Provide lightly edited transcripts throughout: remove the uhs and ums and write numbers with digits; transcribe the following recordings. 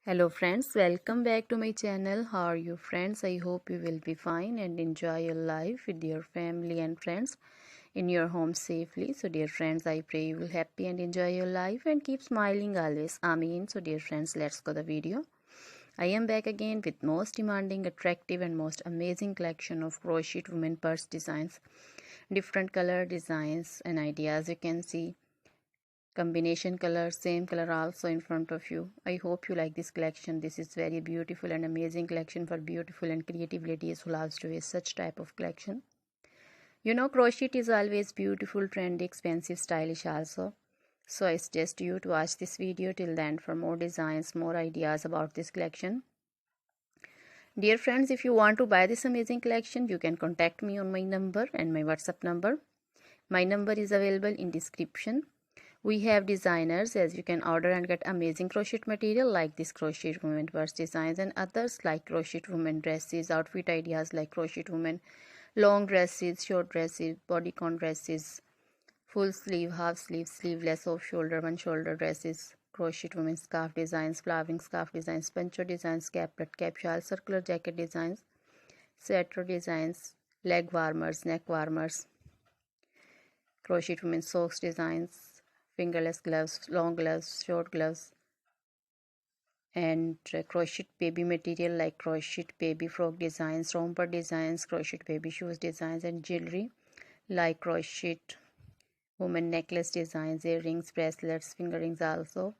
Hello friends, welcome back to my channel. How are you friends? I hope you will be fine and enjoy your life with your family and friends in your home safely. So dear friends, I pray you will happy and enjoy your life and keep smiling always. Amen. So dear friends, let's go the video. I am back again with most demanding, attractive and most amazing collection of crochet women purse designs. Different color designs and ideas you can see. Combination color, same color also in front of you. I hope you like this collection. This is very beautiful and amazing collection for beautiful and creative ladies who loves to wear such type of collection. You know, crochet is always beautiful, trendy, expensive, stylish also. So I suggest you to watch this video till the end for more designs, more ideas about this collection. Dear friends, if you want to buy this amazing collection, you can contact me on my number and my WhatsApp number. My number is available in description. We have designers as you can order and get amazing crochet material like this crochet women purse designs and others like crochet women dresses, outfit ideas like crochet women long dresses, short dresses, bodycon dresses, full sleeve, half sleeve, sleeveless, off shoulder, one shoulder dresses, crochet women scarf designs, flowering scarf designs, poncho designs, caplet, cap shawl, circular jacket designs, sweater designs, leg warmers, neck warmers, crochet women socks designs, fingerless gloves, long gloves, short gloves, and crochet baby material like crochet baby frock designs, romper designs, crochet baby shoes designs, and jewelry like crochet woman necklace designs, earrings, bracelets, finger rings also,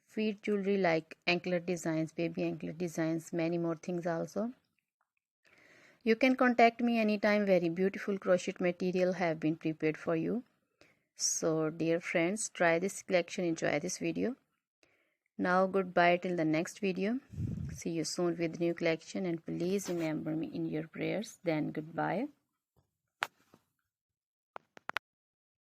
feet jewelry like anklet designs, baby anklet designs, many more things also. You can contact me anytime. Very beautiful crochet material have been prepared for you. So dear friends, try this collection, enjoy this video. Now goodbye till the next video. See you soon with new collection and please remember me in your prayers. Then goodbye.